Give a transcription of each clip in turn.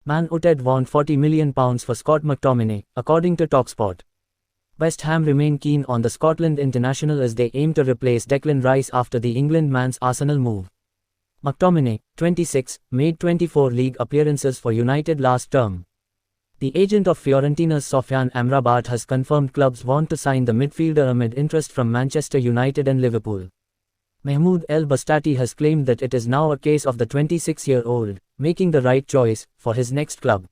Man United want £40 million for Scott McTominay, according to TalkSport. West Ham remain keen on the Scotland international as they aim to replace Declan Rice after the England man's Arsenal move. McTominay, 26, made 24 league appearances for United last term. The agent of Fiorentina's Sofyan Amrabat has confirmed clubs want to sign the midfielder amid interest from Manchester United and Liverpool. Mahmoud El Bastati has claimed that it is now a case of the 26-year-old making the right choice for his next club.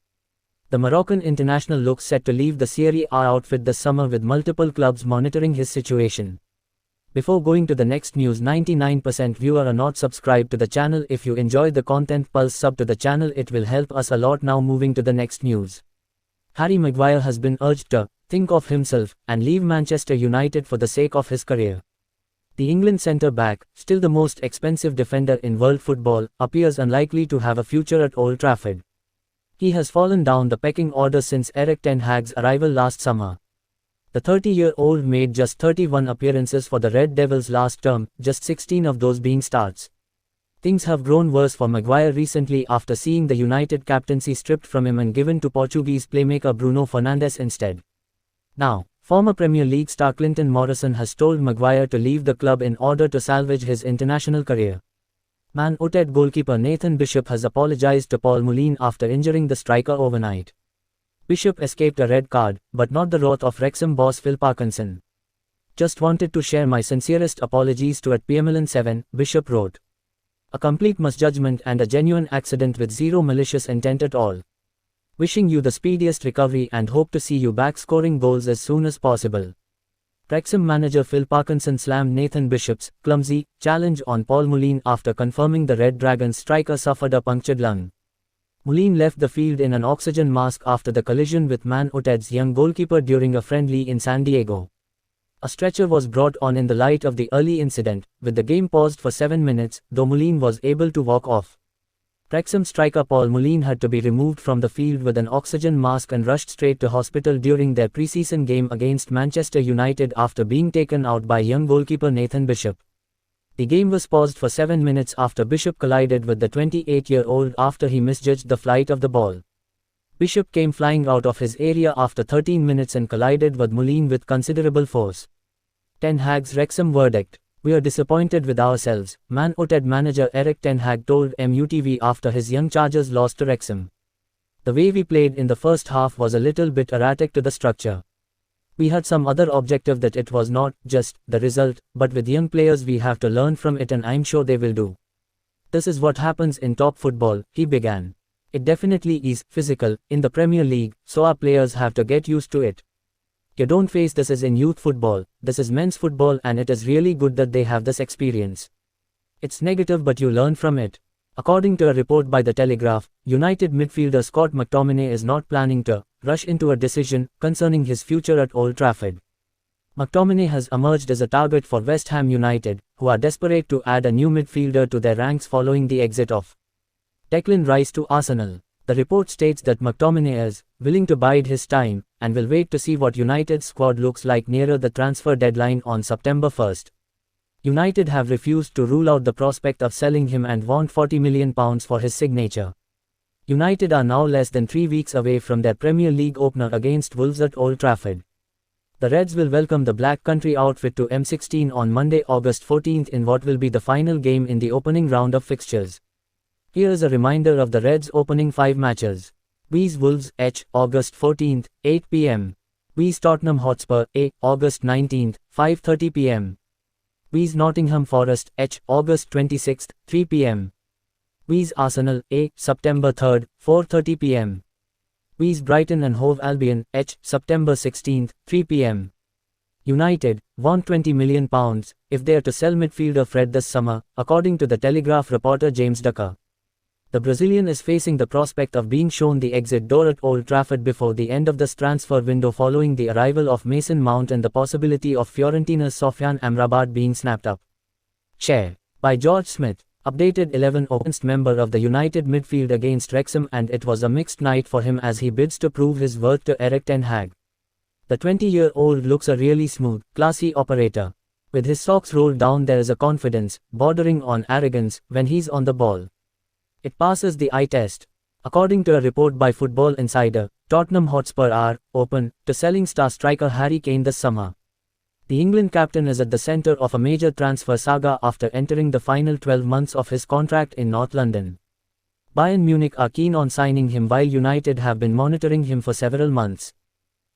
The Moroccan international looks set to leave the Serie A outfit this summer with multiple clubs monitoring his situation. Before going to the next news, 99% viewer are not subscribed to the channel. If you enjoy the content, pulse sub to the channel, it will help us a lot. Now moving to the next news. Harry Maguire has been urged to think of himself and leave Manchester United for the sake of his career. The England centre-back, still the most expensive defender in world football, appears unlikely to have a future at Old Trafford. He has fallen down the pecking order since Erik ten Hag's arrival last summer. The 30-year-old made just 31 appearances for the Red Devils last term, just 16 of those being starts. Things have grown worse for Maguire recently after seeing the United captaincy stripped from him and given to Portuguese playmaker Bruno Fernandes instead. Now, former Premier League star Clinton Morrison has told Maguire to leave the club in order to salvage his international career. Man United goalkeeper Nathan Bishop has apologized to Paul Mulin after injuring the striker overnight. Bishop escaped a red card, but not the wrath of Wrexham boss Phil Parkinson. "Just wanted to share my sincerest apologies to @PMulin7, Bishop wrote. "A complete misjudgment and a genuine accident with zero malicious intent at all. Wishing you the speediest recovery and hope to see you back scoring goals as soon as possible." Wrexham manager Phil Parkinson slammed Nathan Bishop's clumsy challenge on Paul Mulin after confirming the Red Dragons striker suffered a punctured lung. Mulin left the field in an oxygen mask after the collision with Man United's young goalkeeper during a friendly in San Diego. A stretcher was brought on in the light of the early incident, with the game paused for 7 minutes, though Mulin was able to walk off. Wrexham striker Paul Mulin had to be removed from the field with an oxygen mask and rushed straight to hospital during their pre-season game against Manchester United after being taken out by young goalkeeper Nathan Bishop. The game was paused for 7 minutes after Bishop collided with the 28-year-old after he misjudged the flight of the ball. Bishop came flying out of his area after 13 minutes and collided with Mulin with considerable force. Ten Hag's Wrexham verdict. "We are disappointed with ourselves," Man United manager Erik ten Hag told MUTV after his young Chargers lost to Wrexham. "The way we played in the first half was a little bit erratic to the structure. We had some other objective that it was not just the result, but with young players we have to learn from it and I'm sure they will do. This is what happens in top football," he began. "It definitely is physical in the Premier League, so our players have to get used to it. You don't face this as in youth football, this is men's football and it is really good that they have this experience. It's negative but you learn from it." According to a report by The Telegraph, United midfielder Scott McTominay is not planning to rush into a decision concerning his future at Old Trafford. McTominay has emerged as a target for West Ham United, who are desperate to add a new midfielder to their ranks following the exit of Declan Rice to Arsenal. The report states that McTominay is willing to bide his time and will wait to see what United's squad looks like nearer the transfer deadline on September 1st. United have refused to rule out the prospect of selling him and want £40 million for his signature. United are now less than 3 weeks away from their Premier League opener against Wolves at Old Trafford. The Reds will welcome the Black Country outfit to M16 on Monday, August 14th in what will be the final game in the opening round of fixtures. Here is a reminder of the Reds' opening 5 matches. Vs Wolves, August 14th, 8 p.m. Vs Tottenham Hotspur, August 19th, 5:30 p.m. Vs Nottingham Forest, August 26th, 3 p.m. Vs Arsenal, September 3rd, 4:30 p.m. Vs Brighton and Hove Albion, September 16th, 3 p.m. United want £20 million if they are to sell midfielder Fred this summer, according to the Telegraph reporter James Ducker. The Brazilian is facing the prospect of being shown the exit door at Old Trafford before the end of this transfer window following the arrival of Mason Mount and the possibility of Fiorentina's Sofyan Amrabat being snapped up. Share by George Smith. Updated 11 against member of the United midfield against Wrexham, and it was a mixed night for him as he bids to prove his worth to Erik ten Hag. The 20-year-old looks a really smooth, classy operator. With his socks rolled down there is a confidence, bordering on arrogance, when he's on the ball. It passes the eye test. According to a report by Football Insider, Tottenham Hotspur are open to selling star striker Harry Kane this summer. The England captain is at the centre of a major transfer saga after entering the final 12 months of his contract in North London. Bayern Munich are keen on signing him while United have been monitoring him for several months.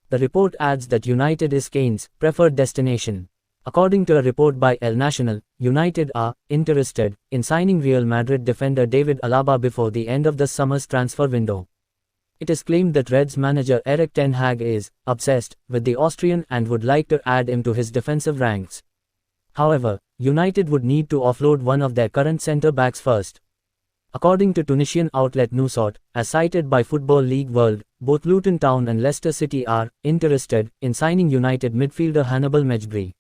The report adds that United is Kane's preferred destination. According to a report by El Nacional, United are interested in signing Real Madrid defender David Alaba before the end of the summer's transfer window. It is claimed that Reds manager Erik ten Hag is obsessed with the Austrian and would like to add him to his defensive ranks. However, United would need to offload one of their current centre-backs first. According to Tunisian outlet Newsot, as cited by Football League World, both Luton Town and Leicester City are interested in signing United midfielder Hannibal Mejbri.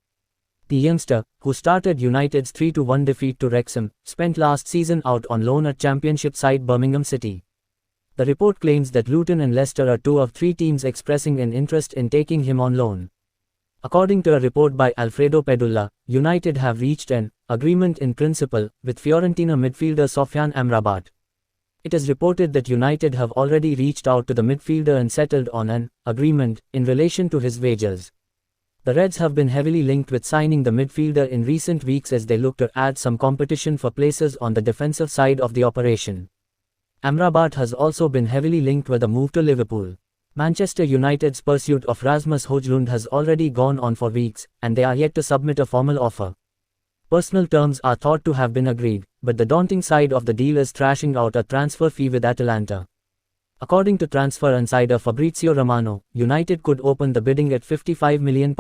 The youngster, who started United's 3-1 defeat to Wrexham, spent last season out on loan at Championship side Birmingham City. The report claims that Luton and Leicester are two of three teams expressing an interest in taking him on loan. According to a report by Alfredo Pedulla, United have reached an agreement in principle with Fiorentina midfielder Sofyan Amrabat. It is reported that United have already reached out to the midfielder and settled on an agreement in relation to his wages. The Reds have been heavily linked with signing the midfielder in recent weeks as they look to add some competition for places on the defensive side of the operation. Amrabat has also been heavily linked with a move to Liverpool. Manchester United's pursuit of Rasmus Højlund has already gone on for weeks, and they are yet to submit a formal offer. Personal terms are thought to have been agreed, but the daunting side of the deal is thrashing out a transfer fee with Atalanta. According to transfer insider Fabrizio Romano, United could open the bidding at £55 million.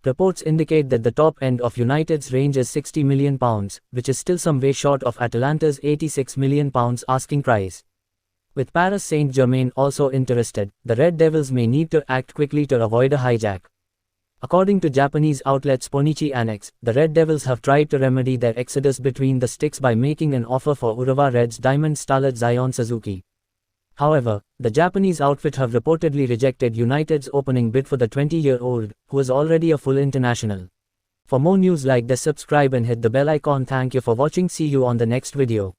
Reports indicate that the top end of United's range is £60 million, which is still some way short of Atalanta's £86 million asking price. With Paris Saint-Germain also interested, the Red Devils may need to act quickly to avoid a hijack. According to Japanese outlet Sponichi Annex, the Red Devils have tried to remedy their exodus between the sticks by making an offer for Urawa Reds diamond starlet Zion Suzuki. However, the Japanese outfit have reportedly rejected United's opening bid for the 20-year-old, who is already a full international. For more news like this, subscribe and hit the bell icon. Thank you for watching. See you on the next video.